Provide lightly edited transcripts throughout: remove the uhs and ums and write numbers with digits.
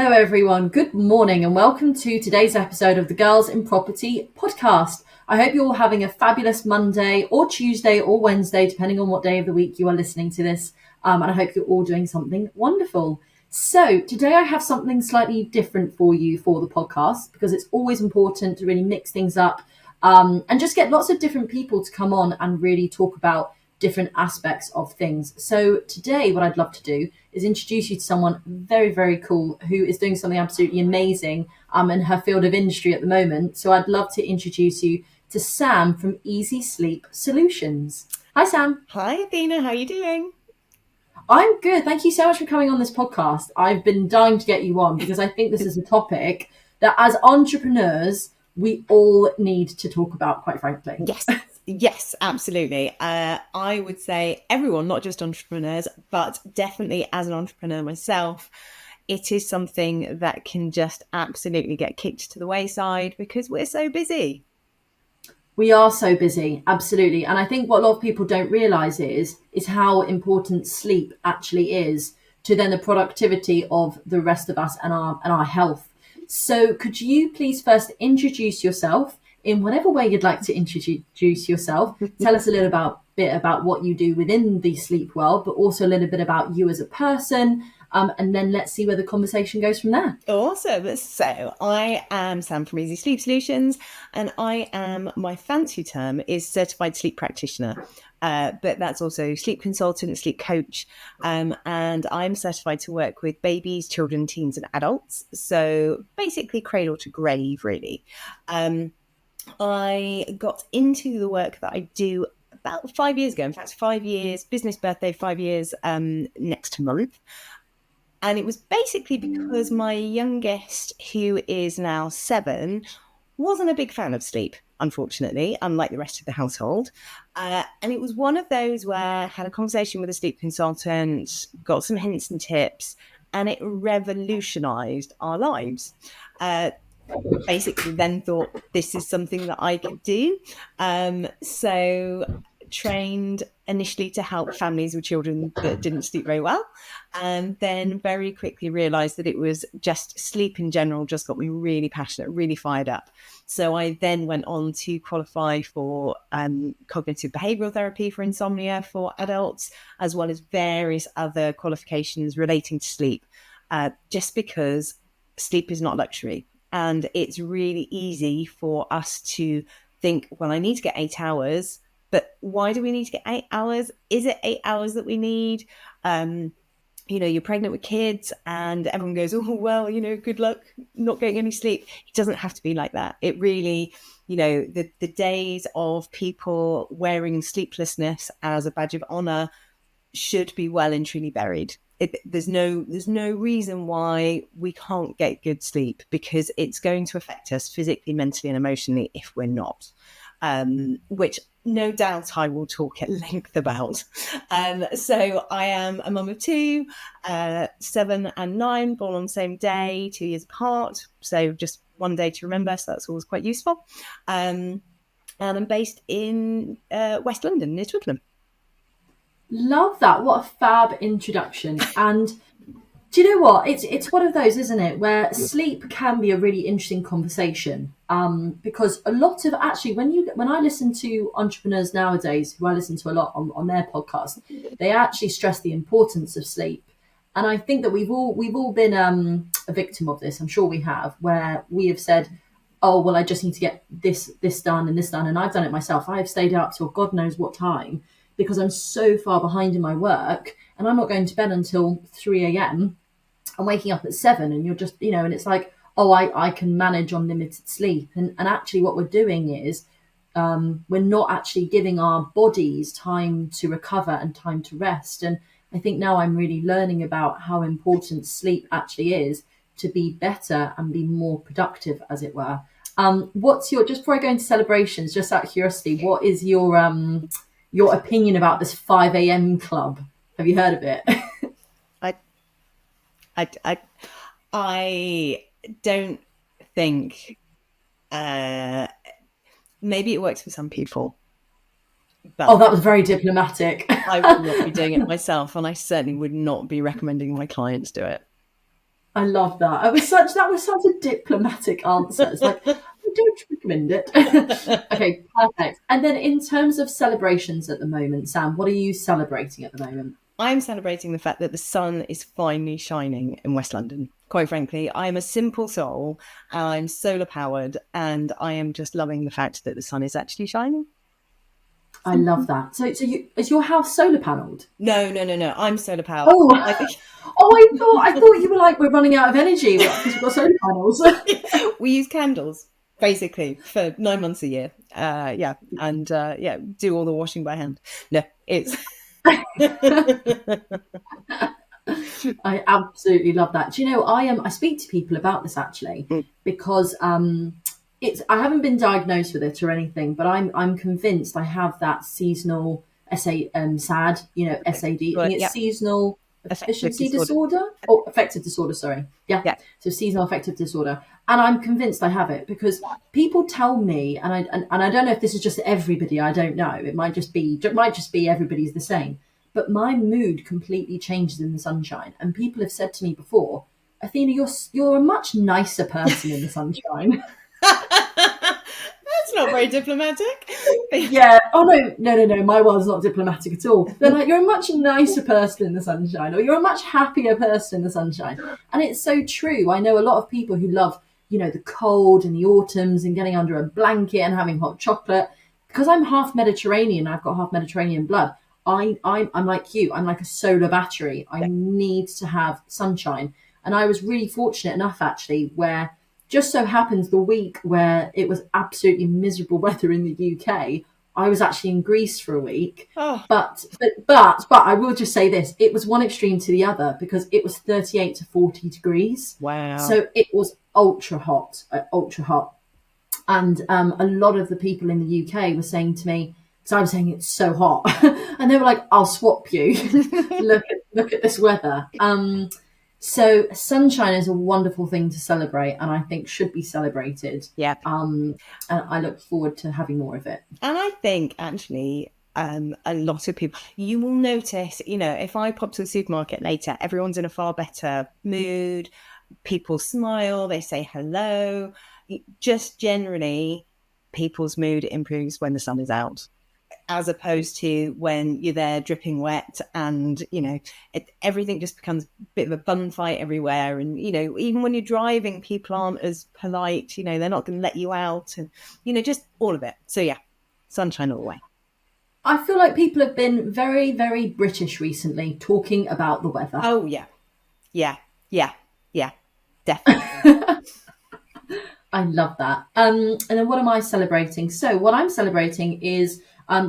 Hello, everyone. Good morning, and welcome to today's episode of the Girls in Property podcast. I hope you're all having a fabulous Monday or Tuesday or Wednesday, depending on what day of the week you are listening to this. And I hope you're all doing something wonderful. So today I have something slightly different for you for the podcast, because it's always important to really mix things up and just get lots of different people to come on and really talk about different aspects of things. So today what I'd love to do is introduce you to someone very, very cool who is doing something absolutely amazing in her field of industry at the moment. So I'd love to introduce you to Sam from Easy Sleep Solutions. Hi, Sam. Hi, Athena. How are you doing? I'm good. Thank you so much for coming on this podcast. I've been dying to get you on because I think this is a topic that as entrepreneurs, we all need to talk about, quite frankly. Yes, absolutely. I would say everyone, not just entrepreneurs, but definitely as an entrepreneur myself, it is something that can just absolutely get kicked to the wayside because we're so busy. We are so busy, absolutely. And I think what a lot of people don't realise is how important sleep actually is to then the productivity of the rest of us and our health. So could you please first introduce yourself in whatever way you'd like to introduce yourself? Tell us a little bit about what you do within the sleep world, but also a little bit about you as a person. And then let's see where the conversation goes from there. Awesome. So I am Sam from Easy Sleep Solutions, and my fancy term is certified sleep practitioner. But that's also sleep consultant, sleep coach. And I'm certified to work with babies, children, teens, and adults. So basically cradle to grave, really. I got into the work that I do about 5 years ago. In fact, 5 years, business birthday, 5 years next month. And it was basically because my youngest, who is now 7, wasn't a big fan of sleep, unfortunately, unlike the rest of the household. And it was one of those where I had a conversation with a sleep consultant, got some hints and tips, and it revolutionized our lives. Basically then thought this is something that I could do. So trained initially to help families with children that didn't sleep very well, and then very quickly realized that it was just sleep in general just got me really passionate, really fired up. So I then went on to qualify for cognitive behavioral therapy for insomnia for adults, as well as various other qualifications relating to sleep, just because sleep is not luxury. And it's really easy for us to think, well, I need to get 8 hours, but why do we need to get 8 hours? Is it 8 hours that we need? You're pregnant with kids and everyone goes, oh, well, good luck not getting any sleep. It doesn't have to be like that. It really, the days of people wearing sleeplessness as a badge of honor should be well and truly buried. There's no reason why we can't get good sleep, because it's going to affect us physically, mentally, and emotionally if we're not. Which no doubt I will talk at length about. So I am a mum of 2, 7 and 9, born on the same day, 2 years apart. So just one day to remember. So that's always quite useful. And I'm based in West London, near Twickenham. Love that. What a fab introduction. And do you know what? It's one of those, isn't it, where sleep can be a really interesting conversation. Because a lot of actually when I listen to entrepreneurs nowadays, who I listen to a lot on their podcast, they actually stress the importance of sleep. And I think that we've all been a victim of this. I'm sure we have, where we have said, oh, well, I just need to get this done and this done. And I've done it myself. I have stayed up till God knows what time, because I'm so far behind in my work, and I'm not going to bed until 3 a.m. I'm waking up at 7, and you're just, and it's like, oh, I can manage on limited sleep. And actually what we're doing is we're not actually giving our bodies time to recover and time to rest. And I think now I'm really learning about how important sleep actually is to be better and be more productive, as it were. Just before I go into celebrations, just out of curiosity, what is your opinion about this 5 a.m. club? Have you heard of it? I don't think, maybe it works for some people. But that was very diplomatic. I would not be doing it myself, and I certainly would not be recommending my clients do it. I love that. That was such a diplomatic answer. It's like, I don't recommend it. Okay, perfect. And then in terms of celebrations at the moment, Sam, what are you celebrating at the moment? I'm celebrating the fact that the sun is finally shining in West London. Quite frankly, I'm a simple soul and I'm solar powered, and I am just loving the fact that the sun is actually shining. I love that. Is your house solar panelled? No, no, no, no. I'm solar powered. Oh, I think I thought you were like, we're running out of energy because we've got solar panels. we use candles basically for 9 months a year. Yeah, and yeah, do all the washing by hand. No, it's I absolutely love that. Do you know, I speak to people about this actually because it's I haven't been diagnosed with it or anything, but I'm convinced I have that seasonal SAD, SAD. I well, think it's yeah, seasonal affective efficiency disorder. disorder or affective disorder, sorry. Yeah. Yeah, So seasonal affective disorder. And I'm convinced I have it because people tell me, and I don't know if this is just everybody, I don't know. It might just be everybody's the same. But my mood completely changes in the sunshine. And people have said to me before, Athena, you're a much nicer person in the sunshine. that's not very diplomatic. Yeah. Oh no. My world's not diplomatic at all. They're like, you're a much nicer person in the sunshine, or you're a much happier person in the sunshine. And it's so true. I know a lot of people who love, the cold and the autumns and getting under a blanket and having hot chocolate. Because I'm half Mediterranean, I've got half Mediterranean blood. I'm like you. I'm like a solar battery. I Yeah. need to have sunshine. And I was really fortunate enough actually where just so happens the week where it was absolutely miserable weather in the UK, I was actually in Greece for a week. Oh, But I will just say this: it was one extreme to the other because it was 38 to 40 degrees, wow. so it was ultra hot, ultra hot. And a lot of the people in the UK were saying to me, because I was saying it's so hot, and they were like, "I'll swap you. look at this weather." So sunshine is a wonderful thing to celebrate, and I think should be celebrated. Yeah. And I look forward to having more of it. And I think actually, a lot of people, you will notice, if I pop to the supermarket later, everyone's in a far better mood. People smile, they say hello. Just generally, people's mood improves when the sun is out, as opposed to when you're there dripping wet and, everything just becomes a bit of a bun fight everywhere. And, even when you're driving, people aren't as polite, they're not going to let you out and, just all of it. So, yeah, sunshine all the way. I feel like people have been very, very British recently talking about the weather. Oh, yeah. Yeah. Yeah. Yeah. Definitely. I love that. And then what am I celebrating? So what I'm celebrating is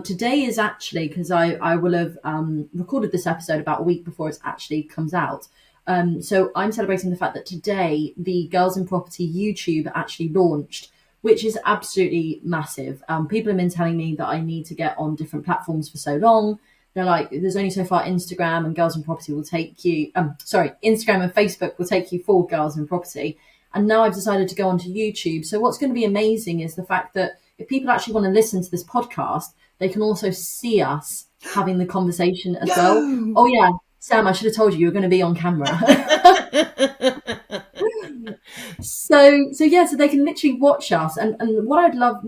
today is actually because I will have recorded this episode about a week before it actually comes out. So I'm celebrating the fact that today the Girls in Property YouTube actually launched, which is absolutely massive. People have been telling me that I need to get on different platforms for so long. They're like, there's only so far Instagram and Girls in Property will take you. Instagram and Facebook will take you for Girls in Property. And now I've decided to go onto YouTube. So what's going to be amazing is the fact that if people actually want to listen to this podcast, they can also see us having the conversation as well. Oh yeah, Sam, I should have told you were going to be on camera. So they can literally watch us. And what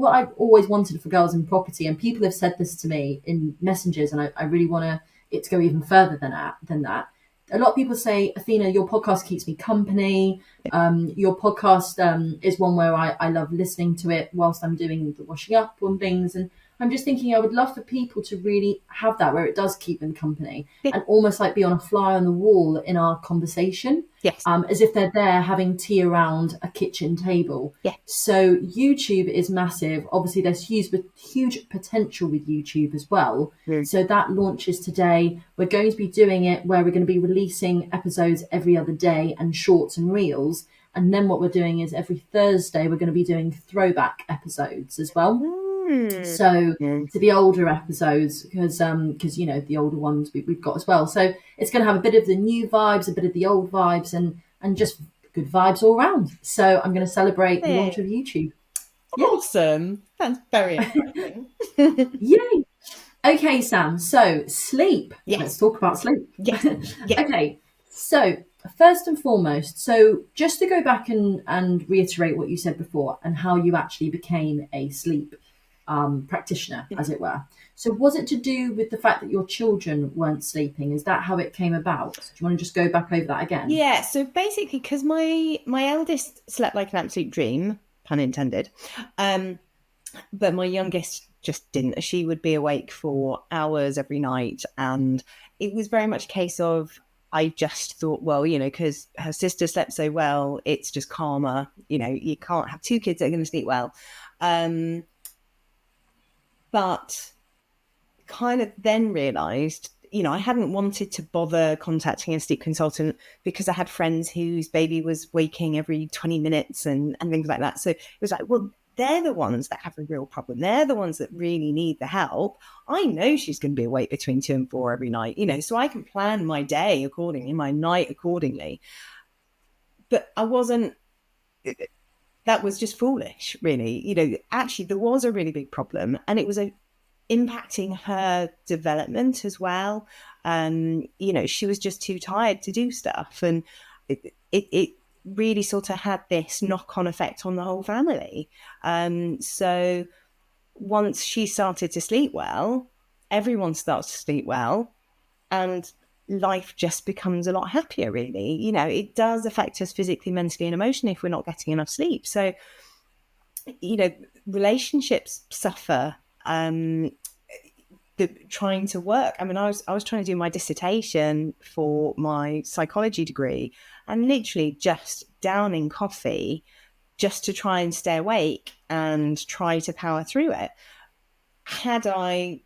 I've always wanted for Girls in Property, and people have said this to me in messages, and I really want it to go even further than that. A lot of people say, Athena, your podcast keeps me company. Your podcast is one where I love listening to it whilst I'm doing the washing up and things. And I'm just thinking I would love for people to really have that where it does keep them company and almost like be on a fly on the wall in our conversation. Yes. As if they're there having tea around a kitchen table. Yeah. So YouTube is massive. Obviously, there's huge potential with YouTube as well. So that launches today. We're going to be doing it where we're going to be releasing episodes every other day and shorts and reels. And then what we're doing is every Thursday, we're going to be doing throwback episodes as well. So to the older episodes, because the older ones we've got as well. So it's going to have a bit of the new vibes, a bit of the old vibes, and just good vibes all around. So I'm going to celebrate the launch of YouTube. Awesome. That's very exciting. Yay. Okay, Sam. So sleep. Yes. Let's talk about sleep. Yes. Yes. Okay. So First and foremost, so just to go back and reiterate what you said before and how you actually became a sleep practitioner, as it were. So, was it to do with the fact that your children weren't sleeping? Is that how it came about? Do you want to just go back over that again? Yeah, so basically, because my eldest slept like an absolute dream, pun intended, um, but my youngest just didn't. She would be awake for hours every night, and it was very much a case of I just thought, well, because her sister slept so well, it's just calmer. You can't have two kids that are going to sleep well, um, but kind of then realized, I hadn't wanted to bother contacting a sleep consultant because I had friends whose baby was waking every 20 minutes and things like that. So it was like, well, they're the ones that have a real problem. They're the ones that really need the help. I know she's going to be awake between 2 and 4 every night, so I can plan my day accordingly, my night accordingly. But I wasn't, that was just foolish, really. Actually, there was a really big problem, and it was impacting her development as well. She was just too tired to do stuff, and it really sort of had this knock-on effect on the whole family. So once she started to sleep well, everyone starts to sleep well, and life just becomes a lot happier, really. It does affect us physically, mentally, and emotionally if we're not getting enough sleep. So, relationships suffer. Trying to work. I mean, I was trying to do my dissertation for my psychology degree, and literally just downing coffee just to try and stay awake and try to power through it. Had I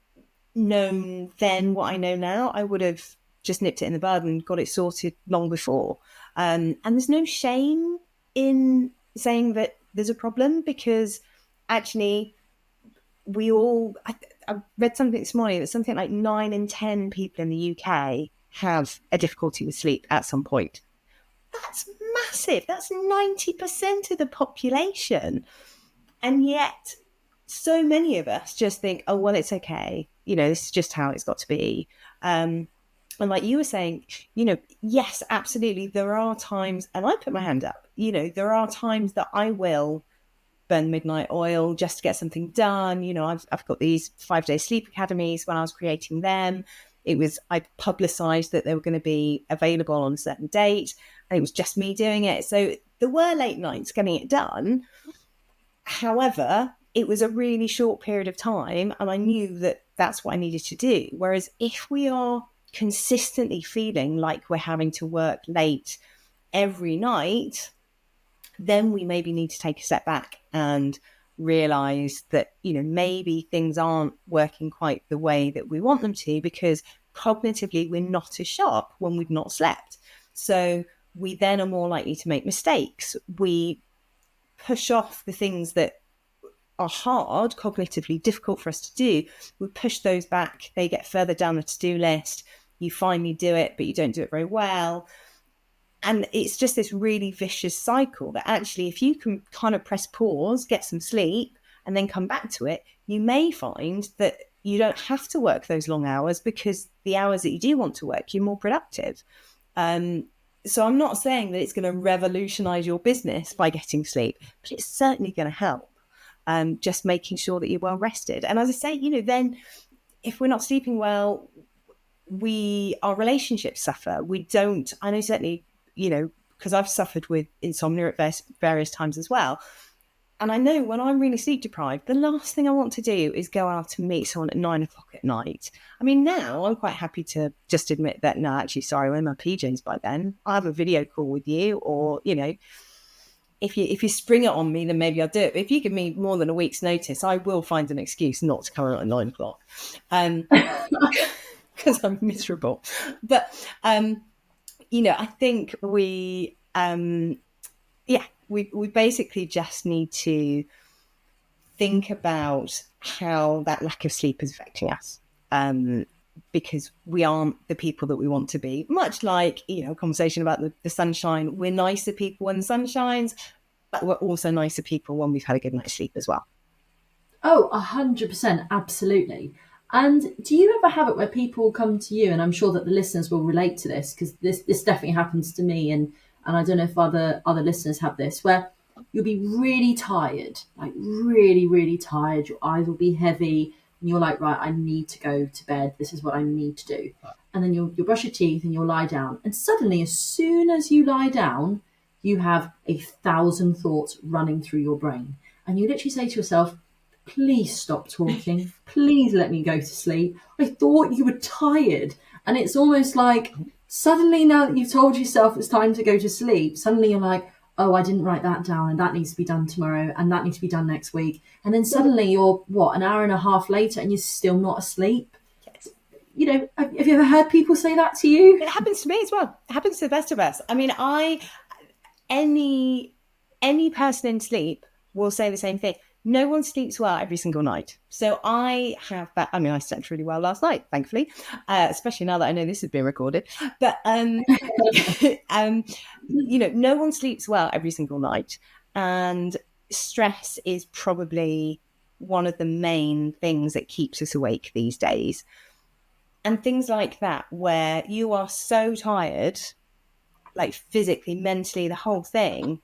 known then what I know now, I would have just nipped it in the bud and got it sorted long before. And there's no shame in saying that there's a problem, because actually we all, I read something this morning that something like 9 in 10 people in the UK have a difficulty with sleep at some point. That's massive. That's 90% of the population. And yet, so many of us just think, oh, well, it's okay. This is just how it's got to be. And like you were saying, yes, absolutely. There are times, and I put my hand up, there are times that I will burn midnight oil just to get something done. I've got these 5-day sleep academies. When I was creating them, I publicized that they were going to be available on a certain date, and it was just me doing it. So there were late nights getting it done. However, it was a really short period of time, and I knew that that's what I needed to do. Whereas if we are consistently feeling like we're having to work late every night, then we maybe need to take a step back and realize that, maybe things aren't working quite the way that we want them to, because cognitively we're not as sharp when we've not slept. So we then are more likely to make mistakes. We push off the things that are hard, cognitively difficult for us to do. We push those back. They get further down the to-do list. You finally do it, but you don't do it very well. And it's just this really vicious cycle that actually, if you can kind of press pause, get some sleep, and then come back to it, you may find that you don't have to work those long hours, because the hours that you do want to work, you're more productive. So I'm not saying that it's going to revolutionize your business by getting sleep, but it's certainly going to help. Just making sure that you're well rested. And as I say, then if we're not sleeping well, our relationships suffer. I know certainly, because I've suffered with insomnia at various times as well. And I know when I'm really sleep deprived, the last thing I want to do is go out and meet someone at 9 o'clock at night. I mean, now I'm quite happy to just admit that, no, actually, sorry, I'm in my PJs by then. I'll have a video call with you, or, if you spring it on me, then maybe I'll do it. But if you give me more than a week's notice, I will find an excuse not to come out at 9 o'clock. Because I'm miserable. But, I think we basically just need to think about how that lack of sleep is affecting us, because we aren't the people that we want to be. Much like, a conversation about the sunshine, we're nicer people when the sun shines, but we're also nicer people when we've had a good night's sleep as well. Oh, 100%, absolutely. And do you ever have it where people come to you, and I'm sure that the listeners will relate to this because this definitely happens to me, and I don't know if other listeners have this, where you'll be really tired, like really, really tired. Your eyes will be heavy, and you're like, right, I need to go to bed. This is what I need to do. And then you'll brush your teeth and you'll lie down. And suddenly, as soon as you lie down, you have 1,000 thoughts running through your brain. And you literally say to yourself, please stop talking. Please let me go to sleep. I thought you were tired. And it's almost like suddenly, now that you've told yourself it's time to go to sleep, suddenly you're like, oh, I didn't write that down, and that needs to be done tomorrow, and that needs to be done next week. And then suddenly you're, what, an hour and a half later, and you're still not asleep. You know, have you ever heard people say that to you? It happens to me as well. It happens to the best of us. I mean, any person in sleep will say the same thing. No one sleeps well every single night. So I have that. I mean, I slept really well last night, thankfully, especially now that I know this has been recorded. But, no one sleeps well every single night. And stress is probably one of the main things that keeps us awake these days. And things like that, where you are so tired, like physically, mentally, the whole thing.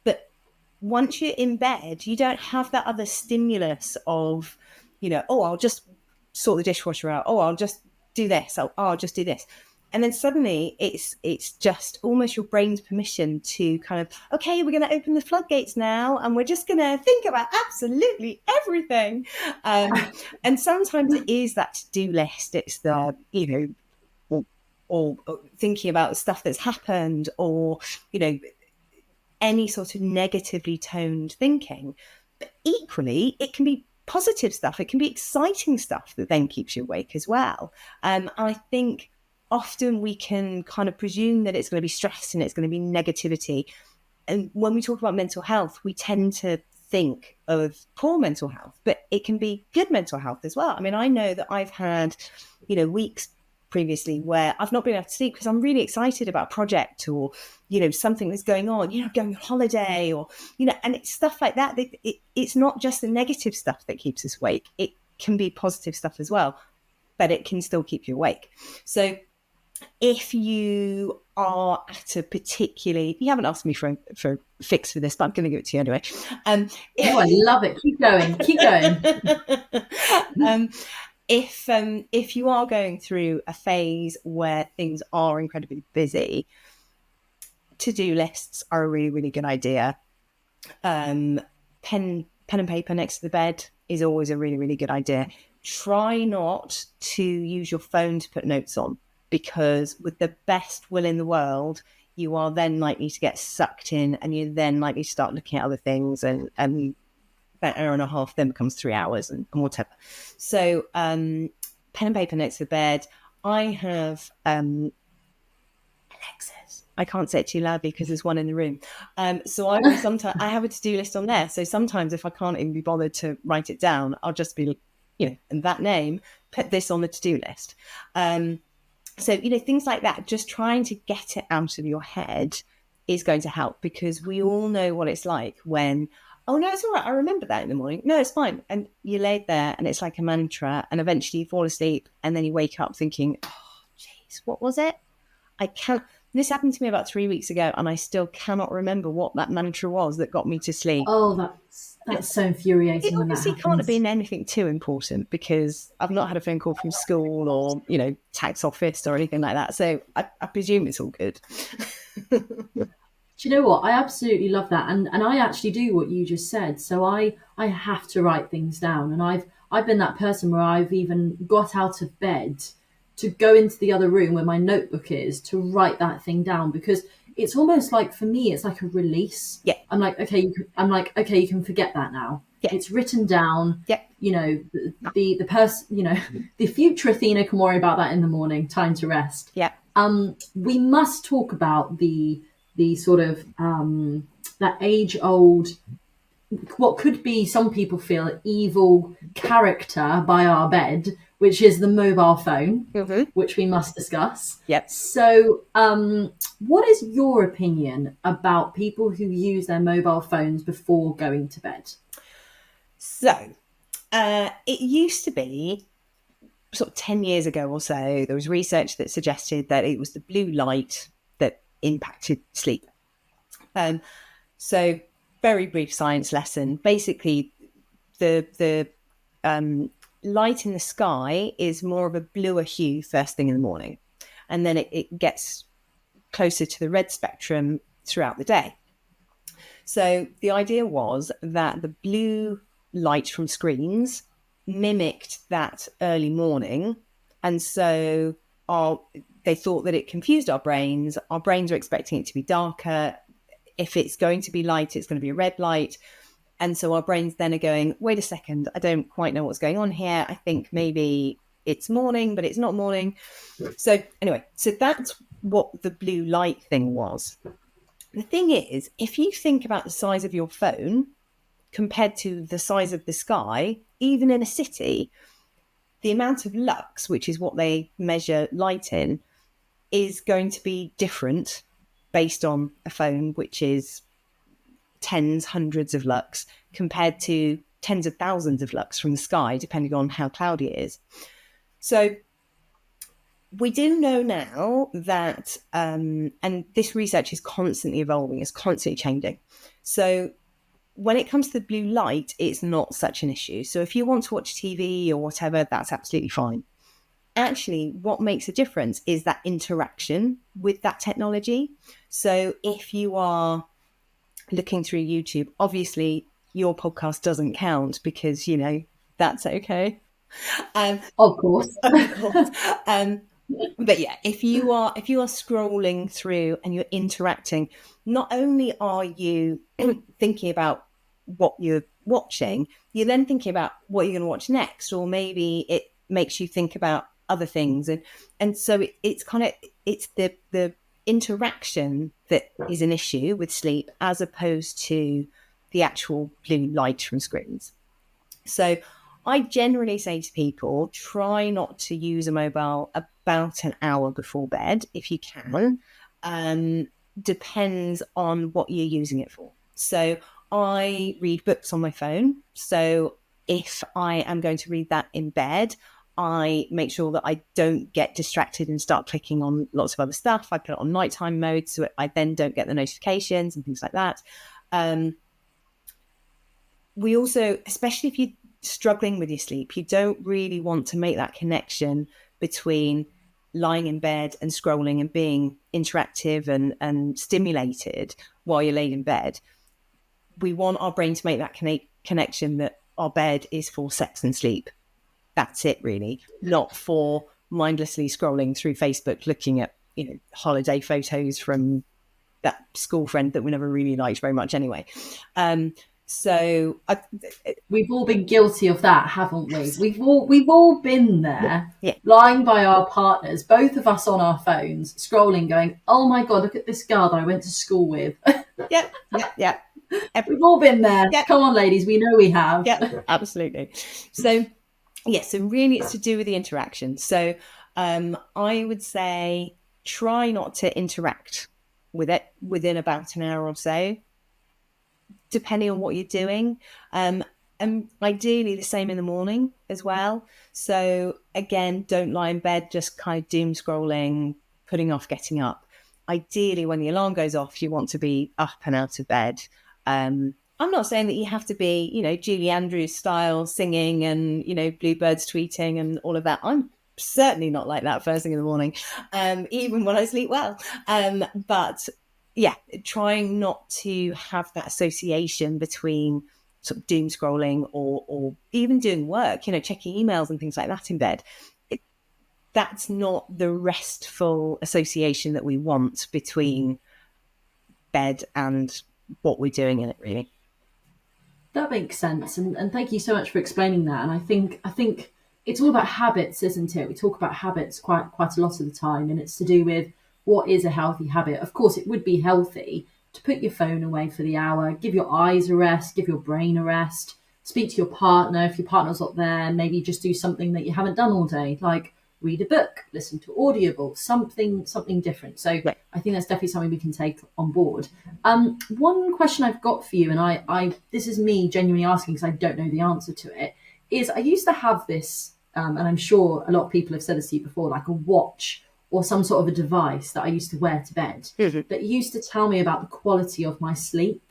But once you're in bed, you don't have that other stimulus of, oh, I'll just sort the dishwasher out. Oh, I'll just do this. I'll just do this. And then suddenly it's just almost your brain's permission to kind of, okay, we're going to open the floodgates now, and we're just going to think about absolutely everything. And sometimes it is that to-do list. It's the, or thinking about stuff that's happened, or, any sort of negatively toned thinking. But equally, it can be positive stuff. It can be exciting stuff that then keeps you awake as well. I think often we can kind of presume that it's going to be stress and it's going to be negativity. And when we talk about mental health, we tend to think of poor mental health, but it can be good mental health as well. I mean, I know that I've had, weeks previously where I've not been able to sleep because I'm really excited about a project, or, something that's going on, going on holiday, or, and it's stuff like that. It's not just the negative stuff that keeps us awake. It can be positive stuff as well, but it can still keep you awake. So if you are at a particularly, you haven't asked me for a fix for this, but I'm going to give it to you anyway. I love it. Keep going. If you are going through a phase where things are incredibly busy, to-do lists are a really, really good idea. Pen and paper next to the bed is always a really, really good idea. Try not to use your phone to put notes on, because with the best will in the world, you are then likely to get sucked in, and you're then likely to start looking at other things, and that hour and a half then becomes 3 hours and whatever. So pen and paper next to the bed. I have Alexis. I can't say it too loudly because there's one in the room. So I have a to-do list on there. So sometimes if I can't even be bothered to write it down, I'll just be, in that name, put this on the to-do list. So, things like that, just trying to get it out of your head is going to help, because we all know what it's like when, oh, no, it's all right, I remember that in the morning. No, it's fine. And you laid there and it's like a mantra, and eventually you fall asleep, and then you wake up thinking, oh, jeez, what was it? This happened to me about 3 weeks ago, and I still cannot remember what that mantra was that got me to sleep. Oh, that's so infuriating. It obviously can't have been anything too important, because I've not had a phone call from school or, tax office or anything like that. So I presume it's all good. Do you know what? I absolutely love that. And I actually do what you just said. So I have to write things down. And I've been that person where I've even got out of bed to go into the other room where my notebook is to write that thing down, because it's almost like, for me, it's like a release. Yeah. I'm like, okay, you can forget that now. Yeah. It's written down. Yeah. The person, the future Athena can worry about that in the morning. Time to rest. Yeah. We must talk about the sort of that age old, what could be, some people feel, evil character by our bed, which is the mobile phone, which we must discuss. Yep. So what is your opinion about people who use their mobile phones before going to bed? So it used to be sort of 10 years ago or so, there was research that suggested that it was the blue light that impacted sleep. So very brief science lesson. Basically, the light in the sky is more of a bluer hue first thing in the morning, and then it gets closer to the red spectrum throughout the day. So the idea was that the blue light from screens mimicked that early morning, and so they thought that it confused our brains. Our brains are expecting it to be darker. If it's going to be light, it's going to be a red light. And so our brains then are going, wait a second, I don't quite know what's going on here. I think maybe it's morning, but it's not morning. So anyway, so that's what the blue light thing was. The thing is, if you think about the size of your phone compared to the size of the sky, even in a city, the amount of lux, which is what they measure light in, is going to be different based on a phone which is tens, hundreds of lux compared to tens of thousands of lux from the sky, depending on how cloudy it is. So we do know now that, and this research is constantly evolving, it's constantly changing. So when it comes to the blue light, it's not such an issue. So if you want to watch TV or whatever, that's absolutely fine. Actually, what makes a difference is that interaction with that technology. So if you are looking through YouTube, obviously your podcast doesn't count because, that's okay. Of course. Of course. But yeah, if you are scrolling through and you're interacting, not only are you thinking about what you're watching, you're then thinking about what you're going to watch next, or maybe it makes you think about other things, and so it's the interaction that is an issue with sleep as opposed to the actual blue light from screens. So I generally say to people, try not to use a mobile about an hour before bed if you can. Depends on what you're using it for. So I read books on my phone. So if I am going to read that in bed, I make sure that I don't get distracted and start clicking on lots of other stuff. I put it on nighttime mode so I then don't get the notifications and things like that. We also, especially if you're struggling with your sleep, you don't really want to make that connection between lying in bed and scrolling and being interactive and stimulated while you're laying in bed. We want our brain to make that connection that our bed is for sex and sleep. That's it, really, not for mindlessly scrolling through Facebook, looking at, holiday photos from that school friend that we never really liked very much anyway. We've all been guilty of that, haven't we? We've all been there, yeah, lying by our partners, both of us on our phones, scrolling, going, "Oh my god, look at this girl that I went to school with." yeah. We've all been there. Yep. Come on, ladies, we know we have. Yeah, absolutely. So, so really it's to do with the interaction. So I would say try not to interact with it within about an hour or so, depending on what you're doing. And ideally the same in the morning as well. So again, don't lie in bed just kind of doom scrolling, putting off getting up. Ideally, when the alarm goes off, you want to be up and out of bed. I'm not saying that you have to be, Julie Andrews style singing and, bluebirds tweeting and all of that. I'm certainly not like that first thing in the morning, even when I sleep well. But yeah, trying not to have that association between sort of doom scrolling or even doing work, checking emails and things like that in bed. That's not the restful association that we want between bed and what we're doing in it, really. That makes sense, and thank you so much for explaining that. And I think it's all about habits, isn't it? We talk about habits quite a lot of the time, and it's to do with what is a healthy habit. Of course, it would be healthy to put your phone away for the hour, give your eyes a rest, give your brain a rest, speak to your partner. If your partner's not there, maybe just do something that you haven't done all day, like read a book, listen to Audible, something different. So right. I think that's definitely something we can take on board. One question I've got for you, and I this is me genuinely asking because I don't know the answer to it, is I used to have this and I'm sure a lot of people have said this to you before, like a watch or some sort of a device that I used to wear to bed Mhm. that used to tell me about the quality of my sleep.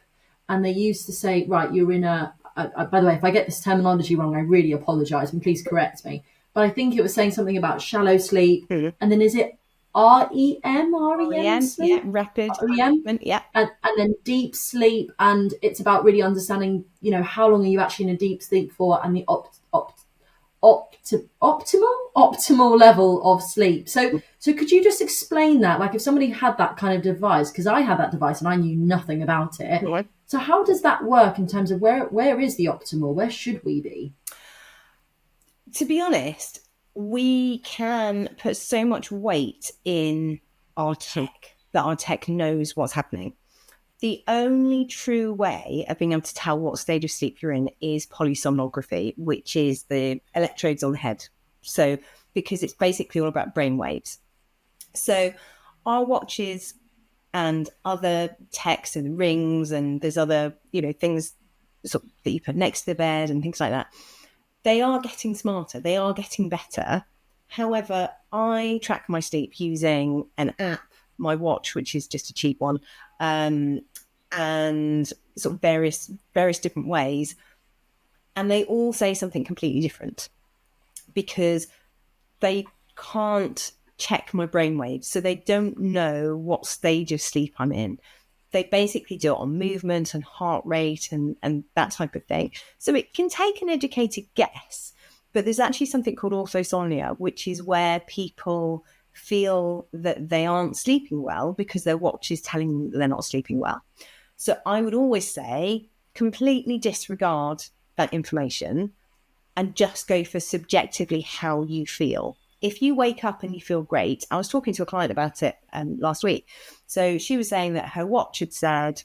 And they used to say, right, you're in by the way, if I get this terminology wrong, I really apologize and please correct me. But I think it was saying something about shallow sleep. Mhm. And then is it REM REM, yeah, sleep? rapid eye REM? movement, yeah. And then deep sleep. And it's about really understanding, how long are you actually in a deep sleep for, and the optimal level of sleep. So could you just explain that? Like if somebody had that kind of device, because I had that device and I knew nothing about it. Right. So how does that work in terms of where is the optimal? Where should we be? To be honest, we can put so much weight in our tech that our tech knows what's happening. The only true way of being able to tell what stage of sleep you're in is polysomnography, which is the electrodes on the head. So, because it's basically all about brain waves. So, our watches and other techs and rings, and there's other, things sort of that you put next to the bed and things like that. They are getting smarter. They are getting better. However, I track my sleep using an app, my watch, which is just a cheap one, um, and sort of various different ways. And they all say something completely different because they can't check my brainwaves. So they don't know what stage of sleep I'm in. They basically do it on movement and heart rate and that type of thing. So it can take an educated guess, but there's actually something called orthosomnia, which is where people feel that they aren't sleeping well because their watch is telling them that they're not sleeping well. So I would always say completely disregard that information and just go for subjectively how you feel. If you wake up and you feel great, I was talking to a client about it last week. So she was saying that her watch had said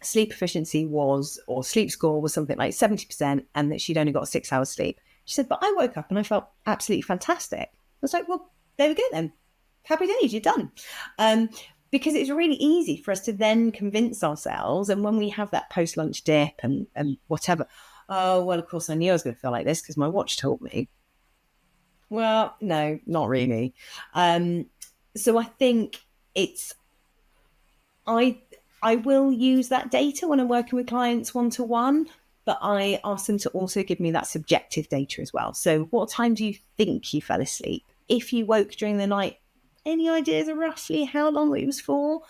sleep efficiency was, or sleep score was something like 70%, and that she'd only got 6 hours sleep. She said, but I woke up and I felt absolutely fantastic. I was like, well, there we go then. Happy days, you're done. Because it's really easy for us to then convince ourselves. And when we have that post-lunch dip and whatever, oh, well, of course I knew I was going to feel like this because my watch told me. Well, no, not really. So I think it's, I I will use that data when I'm working with clients one-to-one, but I ask them to also give me that subjective data as well. So what time do you think you fell asleep? If you woke during the night, any ideas of roughly how long it was for?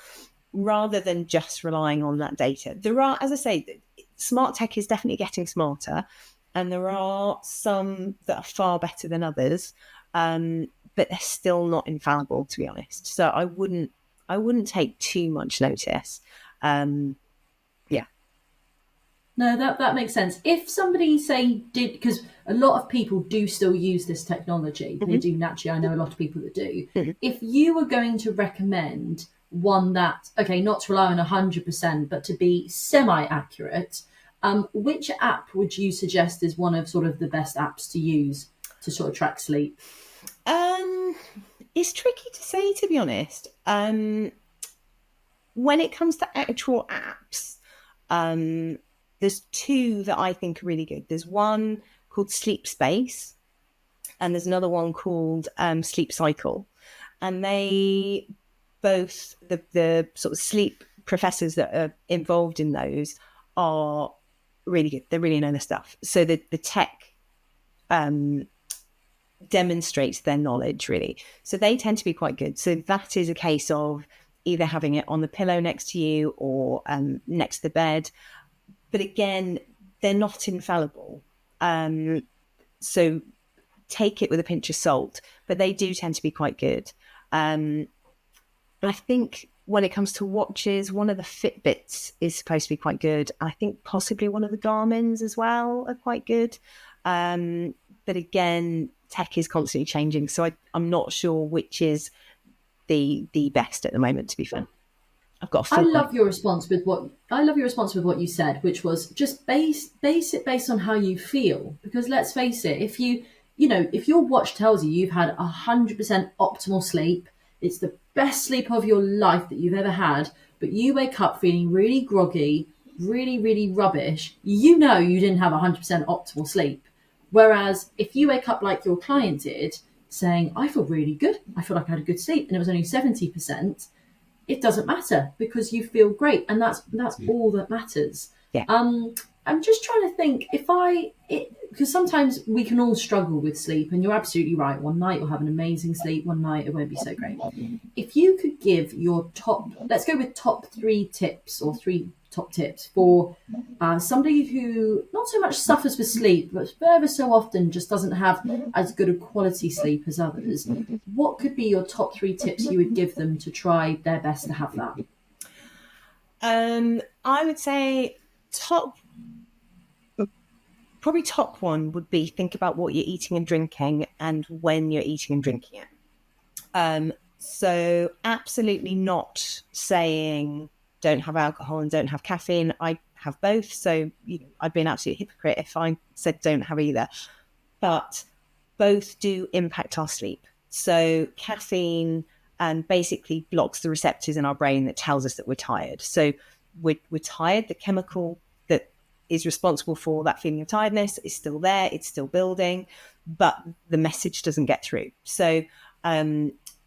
Rather than just relying on that data. There are, as I say, smart tech is definitely getting smarter, and there are some that are far better than others, but they're still not infallible, to be honest. So I wouldn't take too much notice. Yeah. No, that makes sense. If somebody say did, because a lot of people do still use this technology, they Mhm. do naturally. I know a lot of people that do. Mhm. If you were going to recommend one that, okay, not to rely on 100%, but to be semi-accurate, which app would you suggest is one of sort of the best apps to use to sort of track sleep? Um, it's tricky to say, to be honest. When it comes to actual apps, there's two that I think are really good. There's one called Sleep Space, and there's another one called Sleep Cycle. And they both, the sort of sleep professors that are involved in those are really good. They really know their stuff. So the tech um, demonstrates their knowledge, really. So they tend to be quite good. So that is a case of either having it on the pillow next to you or next to the bed. But again, they're not infallible. So take it with a pinch of salt, but they do tend to be quite good. I think when it comes to watches, one of the Fitbits is supposed to be quite good. I think possibly one of the Garmin's as well are quite good. But again, tech is constantly changing, so I'm not sure which is the best at the moment. To be fair, I've got a I feeling. love your response with what you said, which was just base it based on how you feel. Because let's face it, if your watch tells you you've had 100% optimal sleep, it's the best sleep of your life that you've ever had, but you wake up feeling really groggy, really really rubbish, you know you didn't have 100% optimal sleep. Whereas if you wake up like your client did, saying, I feel really good, I feel like I had a good sleep, and it was only 70%, it doesn't matter because you feel great, and that's all that matters. Yeah. I'm just trying to think because sometimes we can all struggle with sleep, and you're absolutely right. One night you'll have an amazing sleep, one night it won't be so great. If you could give your let's go with top three tips or three top tips for somebody who not so much suffers with sleep, but ever so often just doesn't have as good a quality sleep as others, what could be your top three tips you would give them to try their best to have that? I would say probably top one would be think about what you're eating and drinking and when you're eating and drinking it. So absolutely not saying don't have alcohol and don't have caffeine. I have both. So I'd be an absolute hypocrite if I said don't have either. But both do impact our sleep. So caffeine basically blocks the receptors in our brain that tells us that we're tired. So we're tired. The chemical that is responsible for that feeling of tiredness is still there. It's still building, but the message doesn't get through. So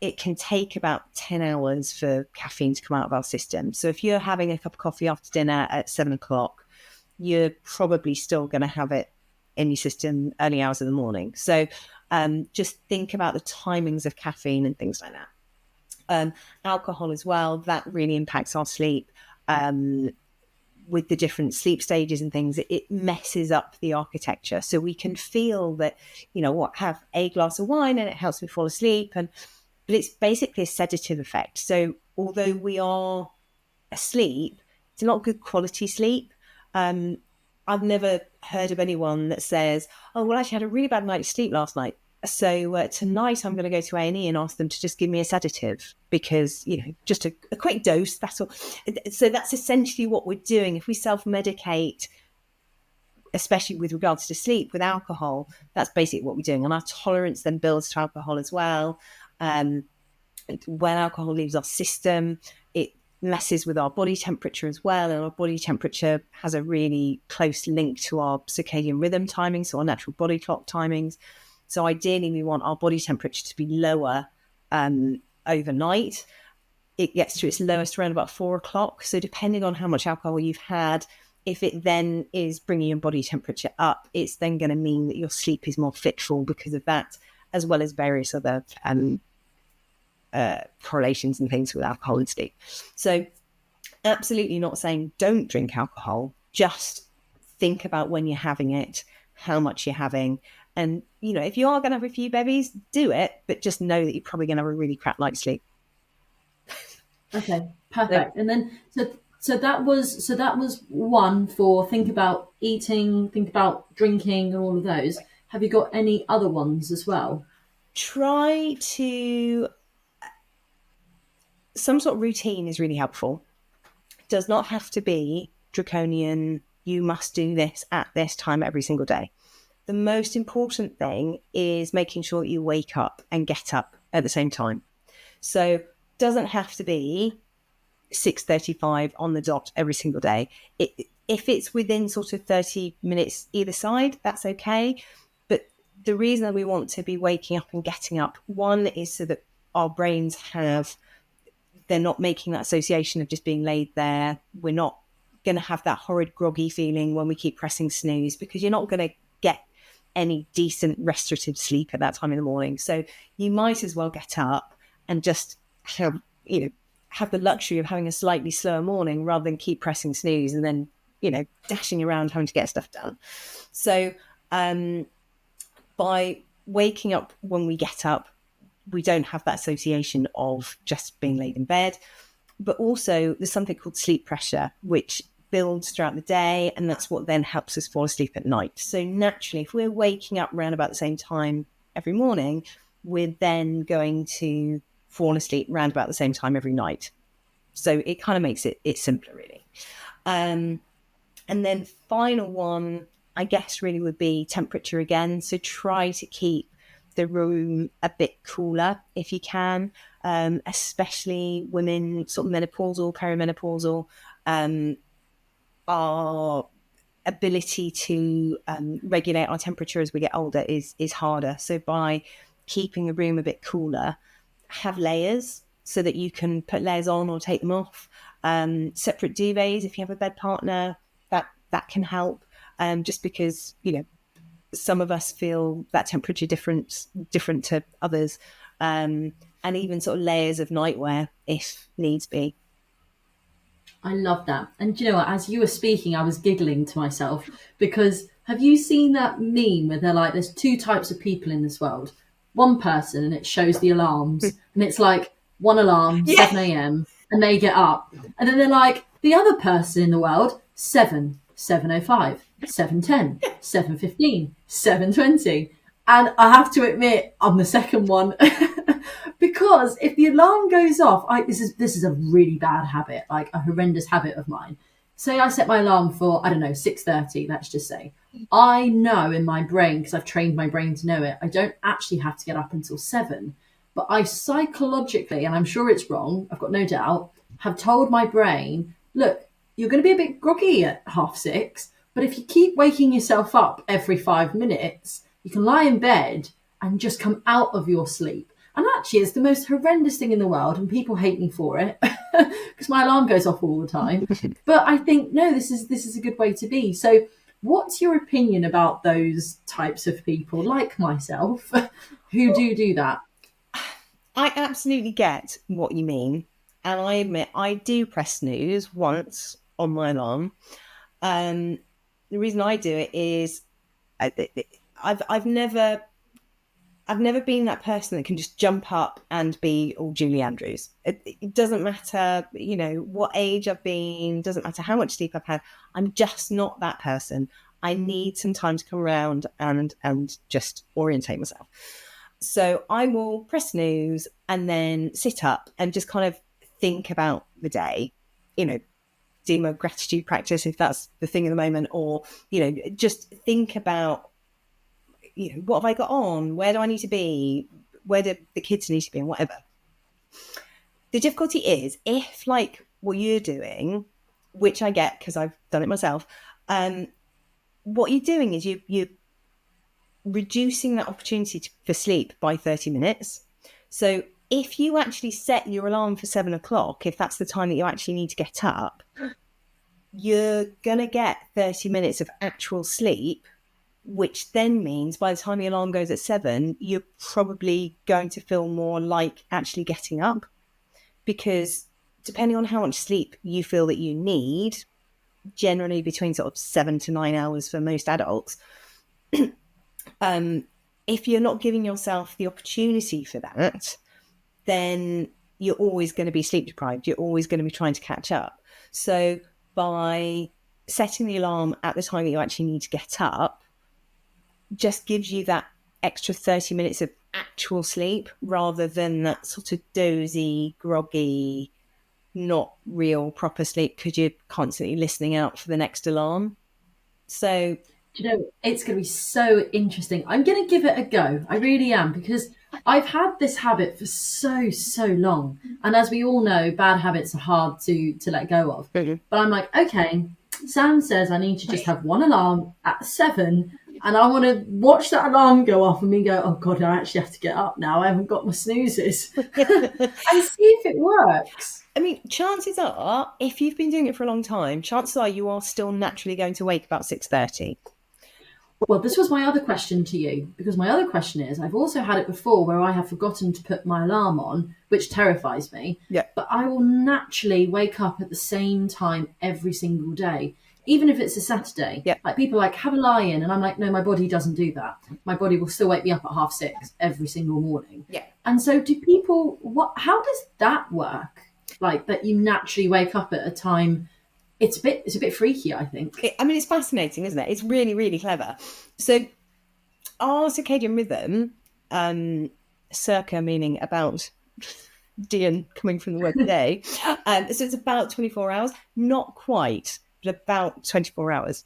it can take about 10 hours for caffeine to come out of our system. So if you're having a cup of coffee after dinner at 7 o'clock, you're probably still going to have it in your system early hours of the morning. So just think about the timings of caffeine and things like that. Alcohol as well, that really impacts our sleep. With the different sleep stages and things, it messes up the architecture. So we can feel that, have a glass of wine and it helps me fall asleep. But it's basically a sedative effect. So although we are asleep, it's not good quality sleep. I've never heard of anyone that says, oh, well, I actually had a really bad night's sleep last night. So tonight I'm going to go to A&E and ask them to just give me a sedative because, just a quick dose, that's all. So that's essentially what we're doing. If we self-medicate, especially with regards to sleep, with alcohol, that's basically what we're doing. And our tolerance then builds to alcohol as well. When alcohol leaves our system, it messes with our body temperature as well. And our body temperature has a really close link to our circadian rhythm timing, so our natural body clock timings. So ideally, we want our body temperature to be lower overnight. It gets to its lowest around about 4 o'clock. So depending on how much alcohol you've had, if it then is bringing your body temperature up, it's then going to mean that your sleep is more fitful because of that, as well as various other correlations and things with alcohol and sleep. So absolutely not saying don't drink alcohol, just think about when you're having it, how much you're having. And, if you are going to have a few bevies, do it, but just know that you're probably going to have a really crap night's sleep. Okay, perfect. And then so that was one for think about eating, think about drinking, and all of those. Have you got any other ones as well? Try to some sort of routine is really helpful. It does not have to be draconian. You must do this at this time every single day. The most important thing is making sure that you wake up and get up at the same time. So it doesn't have to be 6:35 on the dot every single day. If it's within sort of 30 minutes either side, that's okay. But the reason that we want to be waking up and getting up, one is so that our brains they're not making that association of just being laid there. We're not going to have that horrid groggy feeling when we keep pressing snooze, because you're not going to get any decent restorative sleep at that time in the morning. So you might as well get up and just have the luxury of having a slightly slower morning rather than keep pressing snooze and then, dashing around having to get stuff done. So by waking up when we get up, we don't have that association of just being laid in bed. But also there's something called sleep pressure, which builds throughout the day, and that's what then helps us fall asleep at night. So naturally, if we're waking up around about the same time every morning, we're then going to fall asleep around about the same time every night. So it kind of makes it simpler, really. And then final one, I guess, really would be temperature again. So try to keep the room a bit cooler if you can, especially women, sort of menopausal, perimenopausal, are ability to regulate our temperature as we get older is harder. So by keeping the room a bit cooler, have layers so that you can put layers on or take them off. Separate duvets if you have a bed partner, that can help. Just because, you know, some of us feel that temperature different to others, and even sort of layers of nightwear if needs be. I love that. And do you know what? As you were speaking, I was giggling to myself because have you seen that meme where they're like, there's two types of people in this world? One person, and it shows the alarms, and it's like one alarm, Yeah. 7 a.m., and they get up. And then they're like, the other person in the world, 7, 7:05, 7:10, 7:15, 7:20. And I have to admit, I'm the second one. Because if the alarm goes off, this is a really bad habit, like a horrendous habit of mine. Say I set my alarm for, I don't know, 6:30, let's just say. I know in my brain, because I've trained my brain to know it, I don't actually have to get up until 7. But I psychologically, and I'm sure it's wrong, I've got no doubt, have told my brain, look, you're going to be a bit groggy at 6:30, but if you keep waking yourself up every 5 minutes, you can lie in bed and just come out of your sleep. And actually, it's the most horrendous thing in the world, and people hate me for it because my alarm goes off all the time. But I think no, this is a good way to be. So, what's your opinion about those types of people, like myself, who do that? I absolutely get what you mean. And I admit I do press snooze once on my alarm. The reason I do it is I've never been that person that can just jump up and be all Julie Andrews. It doesn't matter, you know, what age I've been, doesn't matter how much sleep I've had. I'm just not that person. I need some time to come around and just orientate myself. So I will press snooze and then sit up and just kind of think about the day, you know, do my gratitude practice if that's the thing at the moment, or, you know, just think about, you know, what have I got on? Where do I need to be? Where do the kids need to be and whatever. The difficulty is if, like what you're doing, which I get because I've done it myself, what you're doing is you're reducing that opportunity for sleep by 30 minutes. So if you actually set your alarm for 7 o'clock, if that's the time that you actually need to get up, you're going to get 30 minutes of actual sleep, which then means by the time the alarm goes at 7, you're probably going to feel more like actually getting up, because depending on how much sleep you feel that you need, generally between sort of 7 to 9 hours for most adults, if you're not giving yourself the opportunity for that, then you're always going to be sleep deprived. You're always going to be trying to catch up. So by setting the alarm at the time that you actually need to get up, just gives you that extra 30 minutes of actual sleep rather than that sort of dozy, groggy, not real proper sleep because you're constantly listening out for the next alarm. So, Do you know, it's going to be so interesting. I'm going to give it a go. I really am, because I've had this habit for so long. And as we all know, bad habits are hard to let go of. Mhm. But I'm like, okay, Sam says I need to just have one alarm at 7. And I want to watch that alarm go off and me go, oh God, I actually have to get up now. I haven't got my snoozes. And see if it works. I mean, chances are, if you've been doing it for a long time, chances are you are still naturally going to wake about 6:30. Well, this was my other question to you, because my other question is I've also had it before where I have forgotten to put my alarm on, which terrifies me, Yeah. but I will naturally wake up at the same time every single day, even if it's a Saturday. Yeah. Like people are like, have a lie in. And I'm like, no, my body doesn't do that. My body will still wake me up at 6:30 every single morning. Yeah. And so do people, how does that work? Like that you naturally wake up at a time. It's a bit freaky, I think. I mean, it's fascinating, isn't it? It's really, really clever. So our circadian rhythm, circa meaning about Dian coming from the word day, so it's about 24 hours, not quite, but about 24 hours.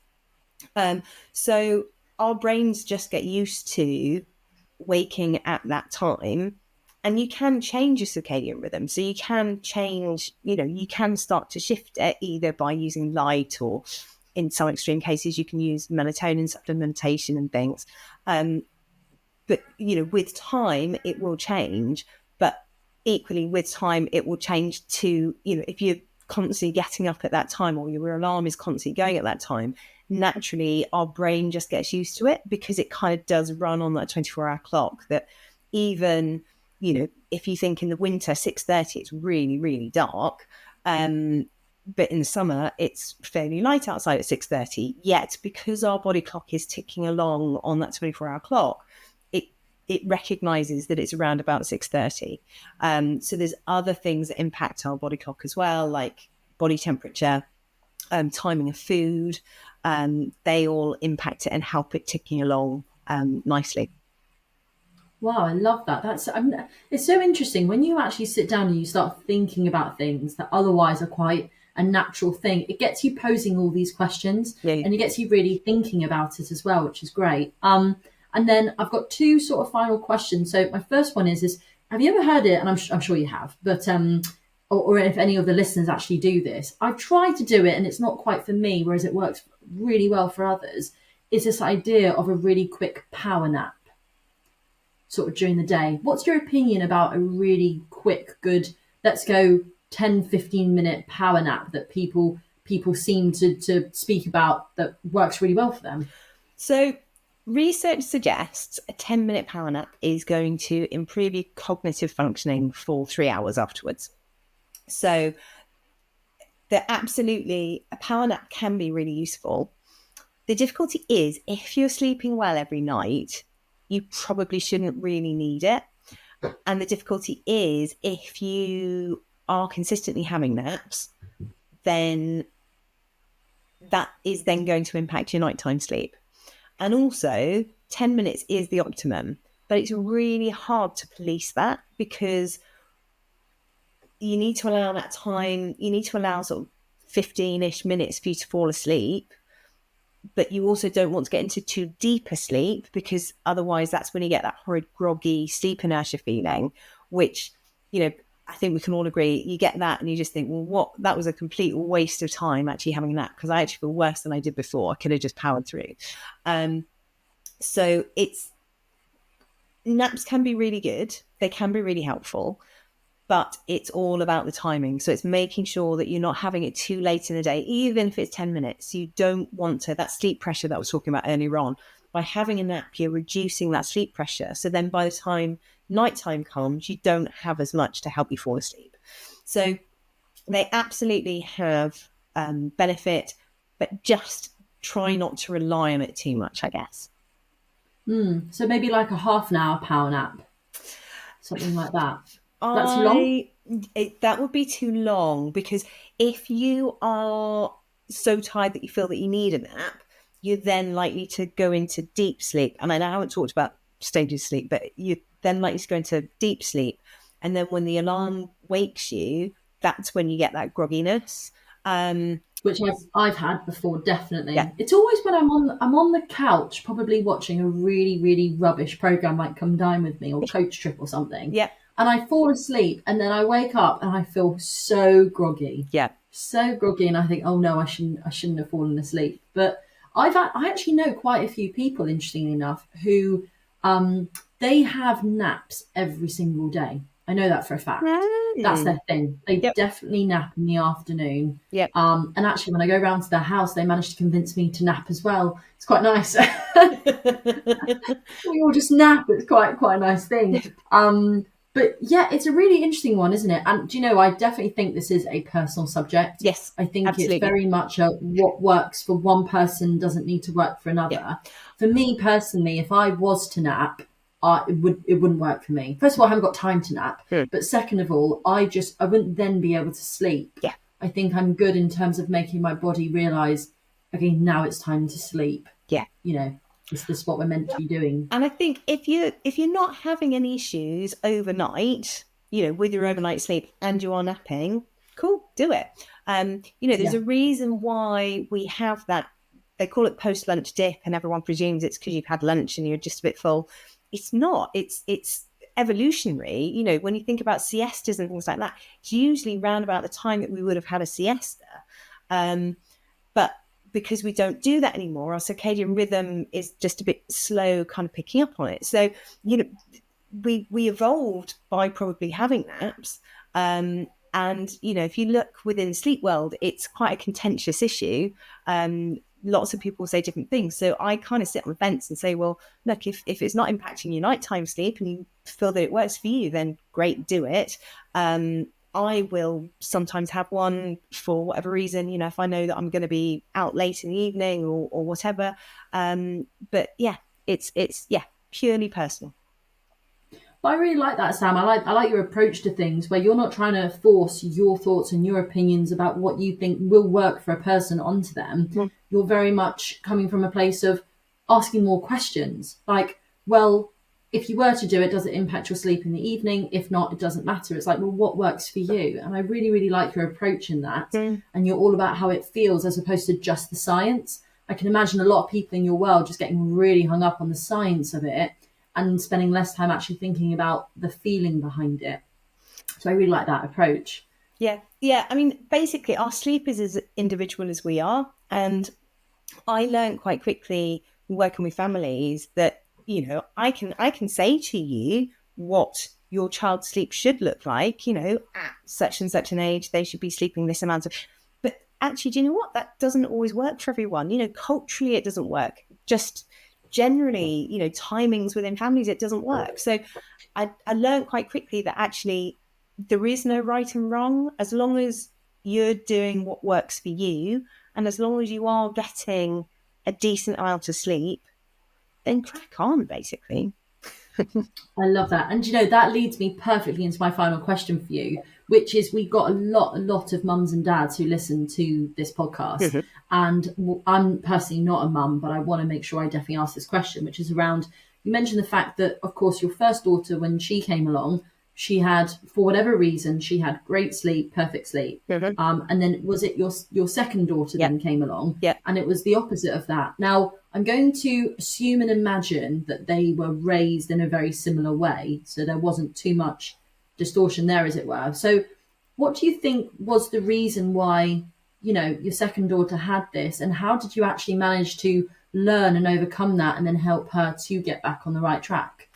So our brains just get used to waking at that time, and you can change your circadian rhythm. So you can change, you know, you can start to shift it either by using light or in some extreme cases, you can use melatonin supplementation and things. But, with time, it will change. But equally, with time, it will change to, if you're constantly getting up at that time, or your alarm is constantly going at that time, naturally, our brain just gets used to it, because it kind of does run on that 24-hour clock that even, if you think in the winter, 6:30, it's really, really dark. But in the summer, it's fairly light outside at 6:30. Yet, because our body clock is ticking along on that 24-hour clock, it recognizes that it's around about 6:30. So there's other things that impact our body clock as well, like body temperature, timing of food. They all impact it and help it ticking along nicely. Wow, I love that. It's so interesting when you actually sit down and you start thinking about things that otherwise are quite a natural thing. It gets you posing all these questions, Yeah. and it gets you really thinking about it as well, which is great. And then I've got two sort of final questions. So my first one is have you ever heard it? And I'm sure you have, but or if any of the listeners actually do this, I've tried to do it and it's not quite for me, whereas it works really well for others. Is this idea of a really quick power nap sort of during the day. What's your opinion about a really quick, good, let's go 10-15 minute power nap that people seem to speak about that works really well for them? So research suggests a 10-minute power nap is going to improve your cognitive functioning for 3 hours afterwards. So absolutely, a power nap can be really useful. The difficulty is, if you're sleeping well every night, you probably shouldn't really need it. And the difficulty is, if you are consistently having naps, then that is then going to impact your nighttime sleep. And also, 10 minutes is the optimum, but it's really hard to police that, because you need to allow that time. You need to allow sort of 15-ish minutes for you to fall asleep, but you also don't want to get into too deep a sleep, because otherwise that's when you get that horrid groggy sleep inertia feeling, which, I think we can all agree, you get that and you just think, well, that was a complete waste of time actually having a nap, because I actually feel worse than I did before. I could have just powered through. So naps can be really good. They can be really helpful, but it's all about the timing. So it's making sure that you're not having it too late in the day, even if it's 10 minutes. You don't want to, that sleep pressure that I was talking about earlier on, by having a nap, you're reducing that sleep pressure. So then by the time nighttime comes, you don't have as much to help you fall asleep. So they absolutely have benefit, but just try not to rely on it too much, I guess. So maybe like a half an hour power nap, something like that. That's too long? That would be too long, because if you are so tired that you feel that you need a nap, you're then likely to go into deep sleep. And I know I haven't talked about stages of sleep, but you're then likely to go into deep sleep. And then when the alarm wakes you, that's when you get that grogginess. Which I've had before, definitely. Yeah. It's always when I'm on the couch, probably watching a really, really rubbish program like Come Dine With Me or Coach Trip or something. Yeah. And I fall asleep, and then I wake up and I feel so groggy. Yeah. So groggy, and I think, oh no, I shouldn't have fallen asleep. But I actually know quite a few people, interestingly enough, who they have naps every single day. I know that for a fact. That's their thing. They definitely nap in the afternoon. Yep. And actually, when I go round to their house, they manage to convince me to nap as well. It's quite nice. We all just nap. It's quite a nice thing. But yeah, it's a really interesting one, isn't it? And do you know, I definitely think this is a personal subject. Yes, I think absolutely. it's very much what works for one person doesn't need to work for another. Yeah. For me personally, if I was to nap, it wouldn't work for me. First of all, I haven't got time to nap. But second of all, I wouldn't then be able to sleep. Yeah. I think I'm good in terms of making my body realise, okay, now it's time to sleep. Yeah. Is this what we're meant to be doing? And I think if you're not having any issues overnight, with your overnight sleep, and you are napping, cool, do it. There's a reason why we have that. They call it post-lunch dip, and everyone presumes it's because you've had lunch and you're just a bit full. It's not. It's evolutionary. When you think about siestas and things like that, it's usually round about the time that we would have had a siesta. But because we don't do that anymore, our circadian rhythm is just a bit slow, kind of picking up on it. So, we evolved by probably having naps. And if you look within the sleep world, it's quite a contentious issue. Lots of people say different things. So I kind of sit on the fence and say, well, look, if it's not impacting your nighttime sleep and you feel that it works for you, then great, do it. I will sometimes have one for whatever reason, if I know that I'm going to be out late in the evening or whatever. But yeah, it's purely personal. But I really like that, Sam. I like your approach to things where you're not trying to force your thoughts and your opinions about what you think will work for a person onto them. Mm. You're very much coming from a place of asking more questions. Like, well, if you were to do it, does it impact your sleep in the evening? If not, it doesn't matter. It's like, well, what works for you? And I really, really like your approach in that. Mm. And you're all about how it feels as opposed to just the science. I can imagine a lot of people in your world just getting really hung up on the science of it and spending less time actually thinking about the feeling behind it. So I really like that approach. Yeah. Yeah. I mean, basically, our sleep is as individual as we are. And I learned quite quickly working with families that, I can say to you what your child's sleep should look like, at such and such an age, they should be sleeping this amount of. But actually, do you know what? That doesn't always work for everyone. Culturally, it doesn't work. Just generally, timings within families, it doesn't work. So I learned quite quickly that actually there is no right and wrong as long as you're doing what works for you. And as long as you are getting a decent amount of sleep, then crack on, basically. I love that. And that leads me perfectly into my final question for you, which is we've got a lot of mums and dads who listen to this podcast. Mhm. And I'm personally not a mum, but I want to make sure I definitely ask this question, which is around, you mentioned the fact that, of course, your first daughter, when she came along, she had, for whatever reason, she had great sleep, perfect sleep. Mhm. And then was it your second daughter Yep. then came along, Yep. and it was the opposite of that. Now, I'm going to assume and imagine that they were raised in a very similar way, so there wasn't too much distortion there, as it were. So, what do you think was the reason why, your second daughter had this, and how did you actually manage to learn and overcome that and then help her to get back on the right track?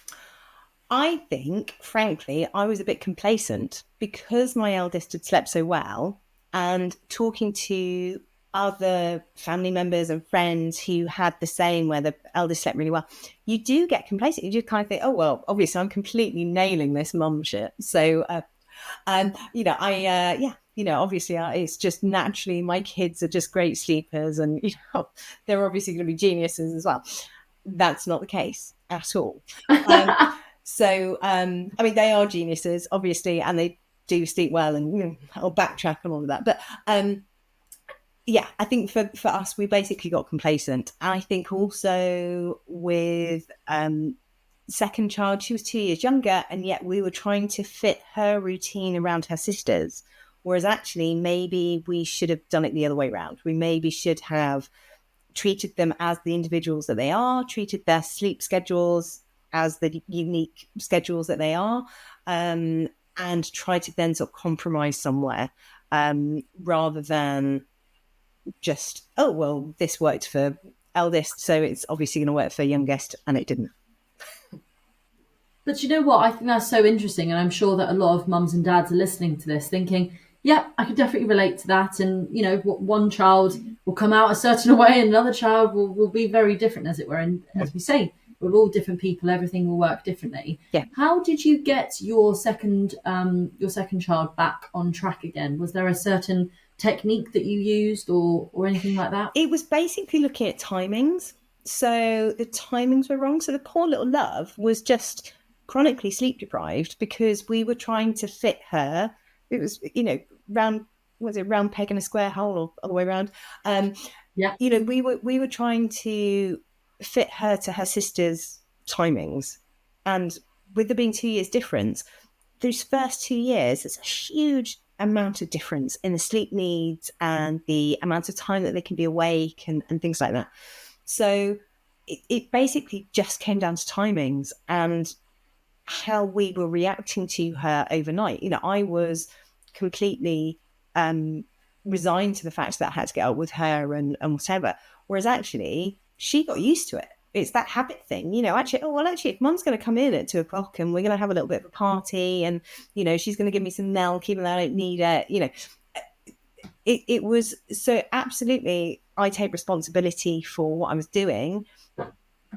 I think, frankly, I was a bit complacent because my eldest had slept so well, and talking to other family members and friends who had the same, where the eldest slept really well, you do get complacent. You just kind of think, oh, well, obviously I'm completely nailing this mum shit. So, obviously it's just naturally my kids are just great sleepers and, they're obviously going to be geniuses as well. That's not the case at all. Um, they are geniuses, obviously, and they do sleep well, and I'll backtrack on all of that. But yeah, I think for us, we basically got complacent. I think also with second child, she was 2 years younger, and yet we were trying to fit her routine around her sisters. Whereas actually, maybe we should have done it the other way around. We maybe should have treated them as the individuals that they are, treated their sleep schedules as the unique schedules that they are, and try to then sort of compromise somewhere, rather than just, oh, well, this worked for eldest, so it's obviously going to work for youngest, and it didn't. But you know what? I think that's so interesting, and I'm sure that a lot of mums and dads are listening to this thinking, yeah, I could definitely relate to that. And, one child will come out a certain way and another child will be very different, as it were. And as we say, we're all different people, everything will work differently. Yeah. How did you get your second child back on track again? Was there a certain technique that you used or anything like that? It was basically looking at timings. So the timings were wrong. So the poor little love was just chronically sleep deprived because we were trying to fit her. It was, round peg in a square hole or other way around. Yeah. We were trying to fit her to her sister's timings. And with there being 2 years difference, those first 2 years, it's a huge amount of difference in the sleep needs and the amount of time that they can be awake and things like that. So it basically just came down to timings and how we were reacting to her overnight. I was completely resigned to the fact that I had to get up with her and whatever. Whereas actually, she got used to it. It's that habit thing, actually, if mum's going to come in at 2:00 and we're going to have a little bit of a party and, she's going to give me some milk even though I don't need it, it was so absolutely, I take responsibility for what I was doing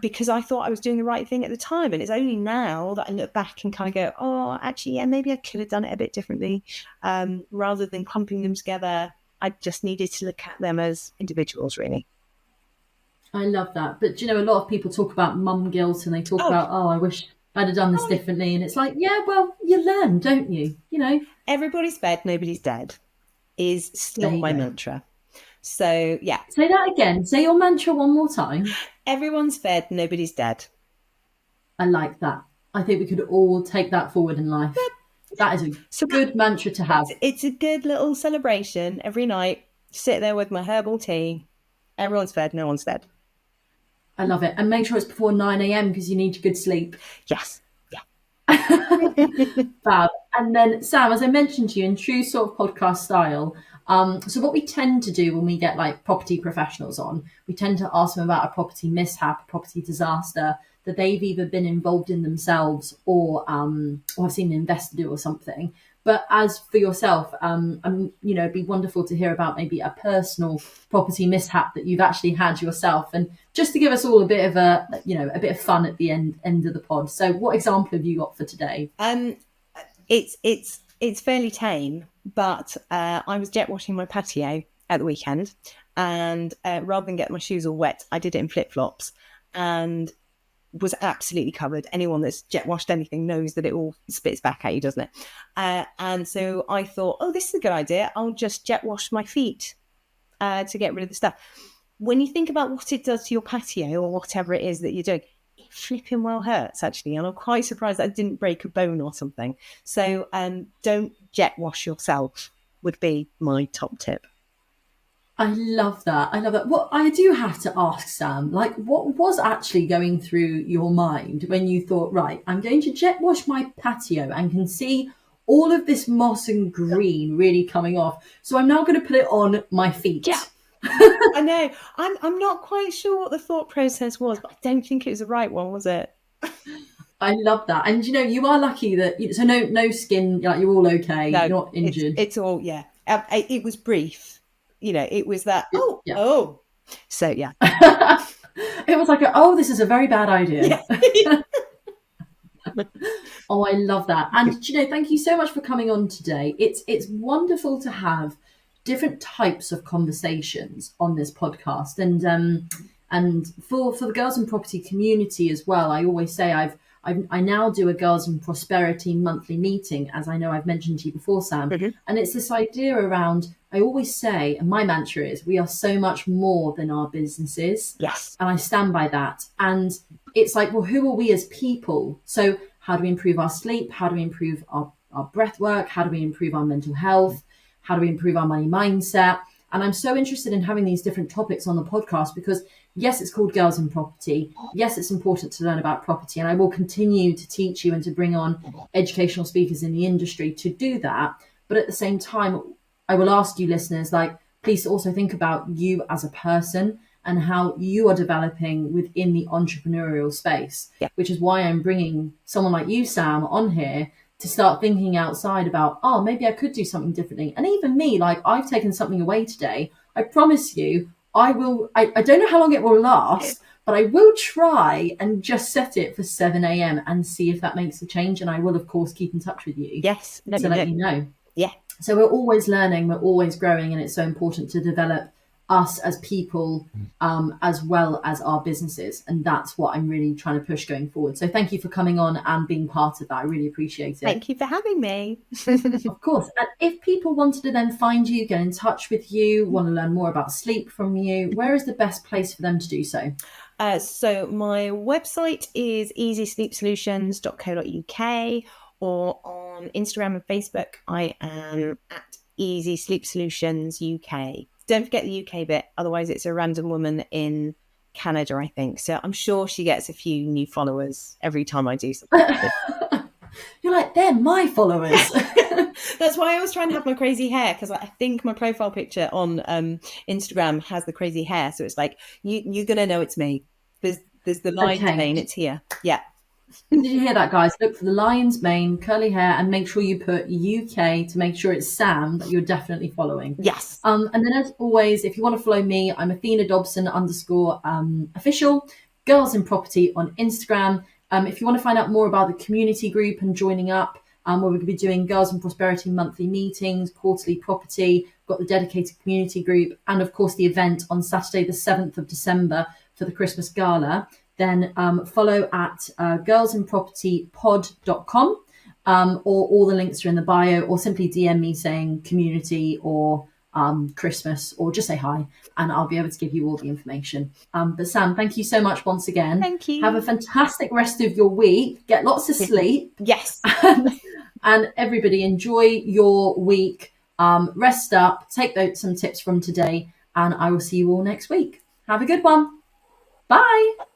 because I thought I was doing the right thing at the time. And it's only now that I look back and kind of go, oh, actually, yeah, maybe I could have done it a bit differently. Rather than clumping them together, I just needed to look at them as individuals, really. I love that. But, a lot of people talk about mum guilt and they talk about, I wish I'd have done this differently. And it's like, yeah, well, you learn, don't you? Everybody's fed, nobody's dead is still my mantra. So, yeah. Say that again. Say your mantra one more time. Everyone's fed, nobody's dead. I like that. I think we could all take that forward in life. That is a good mantra to have. It's a good little celebration every night. Sit there with my herbal tea. Everyone's fed, no one's dead. I love it. And make sure it's before 9 a.m. because you need good sleep. Yes. Yeah. Fab. And then, Sam, as I mentioned to you, in true sort of podcast style, so what we tend to do when we get like property professionals on, we tend to ask them about a property mishap, a property disaster that they've either been involved in themselves or have seen an investor do or something. But as for yourself, it'd be wonderful to hear about maybe a personal property mishap that you've actually had yourself, and just to give us all a bit of fun at the end of the pod. So, what example have you got for today? It's fairly tame, but I was jet washing my patio at the weekend, and rather than get my shoes all wet, I did it in flip flops, and was absolutely covered. Anyone that's jet washed anything knows that it all spits back at you, doesn't it? And so I thought, this is a good idea. I'll just jet wash my feet to get rid of the stuff. When you think about what it does to your patio or whatever it is that you're doing, it flipping well hurts, actually. And I'm quite surprised that I didn't break a bone or something. So don't jet wash yourself would be my top tip. I love that. What I do have to ask, Sam, like, what was actually going through your mind when you thought, right, I'm going to jet wash my patio and can see all of this moss and green really coming off. So I'm now going to put it on my feet. Yeah. I know. I'm not quite sure what the thought process was, but I don't think it was the right one, was it? I love that. And, you are lucky that, so no skin, like you're all okay, no, you're not injured. It's all, yeah. It was brief. It was that, So, yeah. It was like, this is a very bad idea. Yeah. Oh, I love that. And, thank you so much for coming on today. It's wonderful to have different types of conversations on this podcast. And for the Girls in Property community as well, I always say I now do a Girls in Prosperity monthly meeting, as I know I've mentioned to you before, Sam. Mm-hmm. And it's this idea around, I always say, and my mantra is, we are so much more than our businesses. Yes. And I stand by that. And it's like, well, who are we as people? So how do we improve our sleep? How do we improve our breath work? How do we improve our mental health? How do we improve our money mindset? And I'm so interested in having these different topics on the podcast because, yes, it's called Girls in Property. Yes, it's important to learn about property. And I will continue to teach you and to bring on educational speakers in the industry to do that. But at the same time, I will ask you listeners, please also think about you as a person and how you are developing within the entrepreneurial space, which is why I'm bringing someone like you, Sam, on here to start thinking outside about, maybe I could do something differently. And even me, I've taken something away today. I promise you, I will, I don't know how long it will last, but I will try and just set it for 7 a.m. and see if that makes a change. And I will, of course, keep in touch with you. Yes. To let you know. Yeah. So we're always learning, we're always growing, and it's so important to develop us as people as well as our businesses. And that's what I'm really trying to push going forward. So thank you for coming on and being part of that. I really appreciate it. Thank you for having me. Of course. And if people wanted to then find you, get in touch with you, want to learn more about sleep from you, where is the best place for them to do so? So my website is easysleepsolutions.co.uk, or on Instagram and Facebook, I am at Easy Sleep Solutions UK. Don't forget the UK bit, otherwise it's a random woman in Canada, I think. So I'm sure she gets a few new followers every time I do something. You're like, they're my followers. That's why I always try and have my crazy hair, because I think my profile picture on Instagram has the crazy hair. So it's like you're gonna know it's me. There's the lion's Okay. mane. It's here. Yeah. Did you hear that, guys? Look for the lion's mane, curly hair, and make sure you put UK to make sure it's Sam that you're definitely following. Yes. And then, as always, if you want to follow me, I'm Athena Dobson _ official, Girls in Property on Instagram. If you want to find out more about the community group and joining up, where we're going to be doing Girls in Prosperity monthly meetings, quarterly property, got the dedicated community group, and of course the event on Saturday, the 7th of December for the Christmas Gala, then follow at girlsinpropertypod.com, or all the links are in the bio, or simply DM me saying community or Christmas, or just say hi and I'll be able to give you all the information. But Sam, thank you so much once again. Thank you. Have a fantastic rest of your week. Get lots of sleep. Yes. And everybody enjoy your week. Rest up, take some tips from today, and I will see you all next week. Have a good one. Bye.